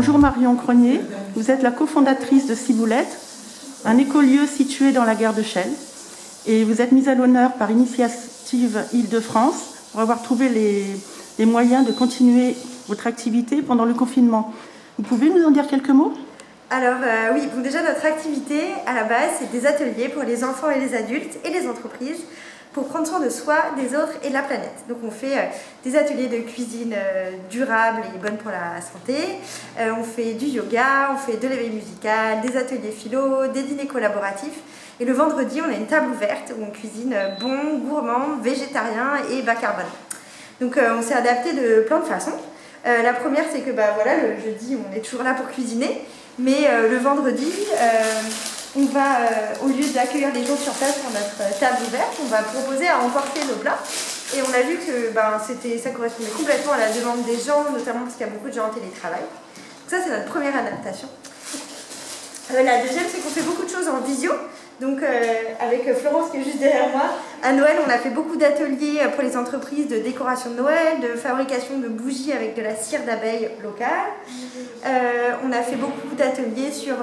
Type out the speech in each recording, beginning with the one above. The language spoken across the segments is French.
Bonjour Marion Cronier, vous êtes la cofondatrice de Ciboulette, un écolieu situé dans la gare de Chelles. Et vous êtes mise à l'honneur par Initiative Île-de-France pour avoir trouvé les moyens de continuer votre activité pendant le confinement. Vous pouvez nous en dire quelques mots ? Alors oui, bon, déjà notre activité à la base c'est des ateliers pour les enfants et les adultes et les entreprises pour prendre soin de soi, des autres et de la planète. Donc on fait des ateliers de cuisine durable et bonne pour la santé, on fait du yoga, on fait de l'éveil musical, des ateliers philo, des dîners collaboratifs. Et le vendredi on a une table ouverte où on cuisine bon, gourmand, végétarien et bas carbone. Donc on s'est adapté de plein de façons. La première c'est que voilà, le jeudi on est toujours là pour cuisiner. Mais le vendredi, on va, au lieu d'accueillir les gens sur place pour notre table ouverte, on va proposer à emporter nos plats. Et on a vu que ça correspondait complètement à la demande des gens, notamment parce qu'il y a beaucoup de gens en télétravail. Donc ça, c'est notre première adaptation. La deuxième, c'est qu'on fait beaucoup de choses en visio. Donc avec Florence qui est juste derrière moi, à Noël on a fait beaucoup d'ateliers pour les entreprises de décoration de Noël, de fabrication de bougies avec de la cire d'abeille locale. On a fait beaucoup d'ateliers sur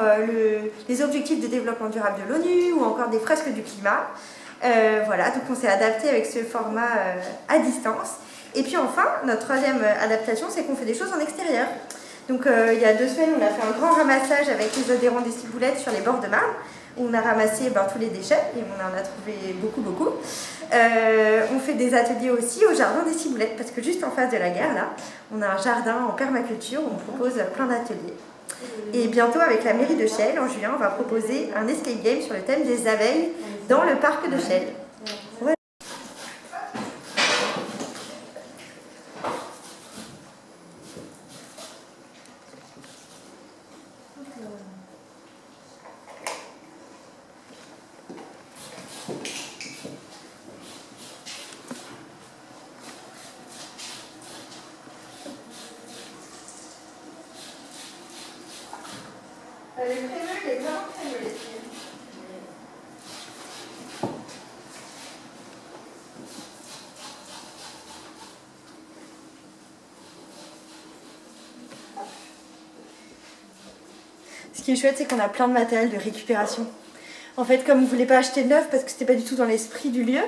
les objectifs de développement durable de l'ONU ou encore des fresques du climat. Voilà, donc on s'est adapté avec ce format à distance. Et puis enfin, notre troisième adaptation, c'est qu'on fait des choses en extérieur. Donc il y a 2 semaines, on a fait un grand ramassage avec les adhérents des Ciboulettes sur les bords de Marne. On a ramassé tous les déchets et on en a trouvé beaucoup. On fait des ateliers aussi au jardin des Ciboulettes parce que juste en face de la gare, là, on a un jardin en permaculture où on propose plein d'ateliers. Et bientôt, avec la mairie de Chelles, en juin, on va proposer un escape game sur le thème des abeilles dans le parc de Chelles. Voilà. Les crémeux, il est vraiment crémeux les filles. Ce qui est chouette, c'est qu'on a plein de matériel de récupération. En fait, comme on ne voulait pas acheter neuf parce que c'était pas du tout dans l'esprit du lieu,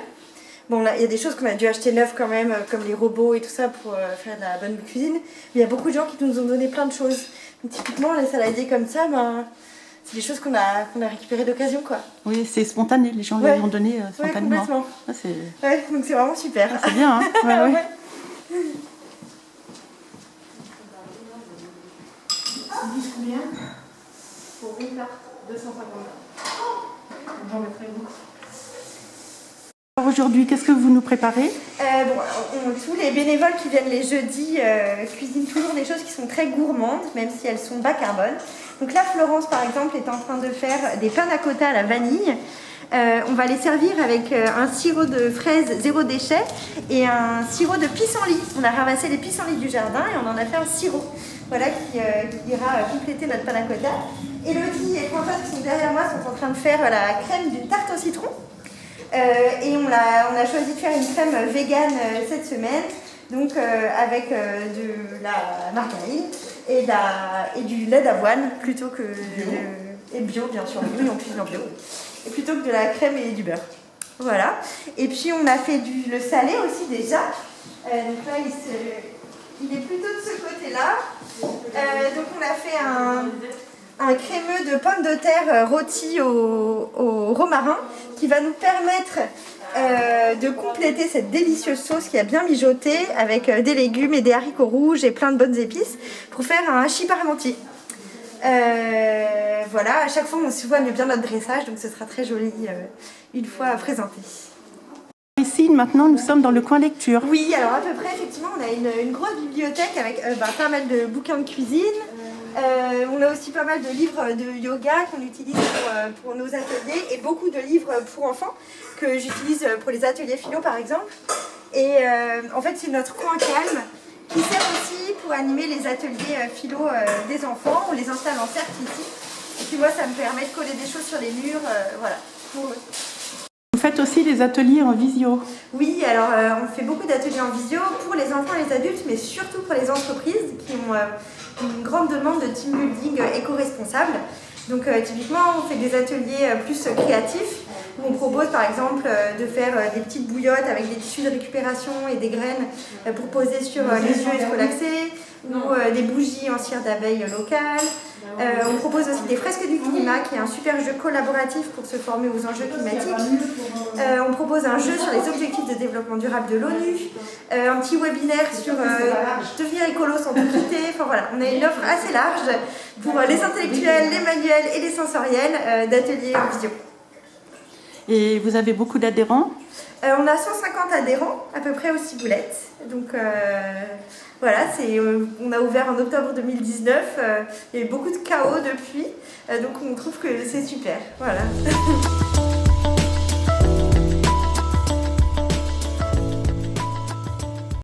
bon, il y a des choses qu'on a dû acheter neuf quand même, comme les robots et tout ça pour faire de la bonne cuisine. Mais il y a beaucoup de gens qui nous ont donné plein de choses. Donc, typiquement, les saladiers comme ça, c'est des choses qu'on a récupérées d'occasion, quoi. Oui, c'est spontané, les gens les ont donné spontanément. Ouais, complètement. Donc c'est vraiment super. C'est bien, hein. Ouais. Ils disent combien ? Pour une tarte, 250 €. J'en mettrai beaucoup. Alors aujourd'hui, qu'est-ce que vous nous préparez ? Tous les bénévoles qui viennent les jeudis cuisinent toujours des choses qui sont très gourmandes, même si elles sont bas carbone. Donc là, Florence, par exemple, est en train de faire des panna cotta à la vanille. On va les servir avec un sirop de fraises 0 déchet et un sirop de pissenlit. On a ramassé les pissenlits du jardin et on en a fait un sirop, voilà, qui ira compléter notre panna cotta. Elodie et Françoise qui sont derrière moi sont en train de faire la crème d'une tarte au citron. Et on a choisi de faire une crème végane cette semaine, donc avec de la margarine et du lait d'avoine plutôt que et bio bien sûr, oui on cuisine en bio, et plutôt que de la crème et du beurre. Voilà. Et puis on a fait le salé aussi déjà. Donc là il est plutôt de ce côté-là. Donc on a fait un crémeux de pommes de terre rôti au romarin qui va nous permettre de compléter cette délicieuse sauce qui a bien mijoté avec des légumes et des haricots rouges et plein de bonnes épices pour faire un hachis parmentier. Voilà, à chaque fois on soigne bien notre dressage, donc ce sera très joli une fois présenté. Ici, maintenant, nous sommes dans le coin lecture. Oui, alors à peu près, effectivement, on a une grosse bibliothèque avec pas mal de bouquins de cuisine. On a aussi pas mal de livres de yoga qu'on utilise pour nos ateliers et beaucoup de livres pour enfants que j'utilise pour les ateliers philo par exemple. Et en fait, c'est notre coin calme qui sert aussi pour animer les ateliers philo des enfants. On les installe en cercle ici. Et puis moi, ça me permet de coller des choses sur les murs, voilà, pour eux. Vous faites aussi des ateliers en visio. Oui, alors on fait beaucoup d'ateliers en visio pour les enfants et les adultes, mais surtout pour les entreprises qui ont une grande demande de team building éco-responsable. Donc typiquement, on fait des ateliers plus créatifs, où on propose par exemple de faire des petites bouillottes avec des tissus de récupération et des graines pour poser sur les yeux et se relaxer, ou des bougies en cire d'abeille locale. On propose aussi des fresques du climat, qui est un super jeu collaboratif pour se former aux enjeux climatiques. On propose un jeu sur les objectifs de développement durable de l'ONU, un petit webinaire sur devenir écolo sans tout quitter. Enfin voilà, on a une offre assez large pour les intellectuels, les manuels et les sensoriels d'ateliers en visio. Et vous avez beaucoup d'adhérents? On a 150 adhérents à peu près aux Ciboulettes. Donc voilà, on a ouvert en octobre 2019. Il y a eu beaucoup de chaos depuis. Donc on trouve que c'est super. Voilà.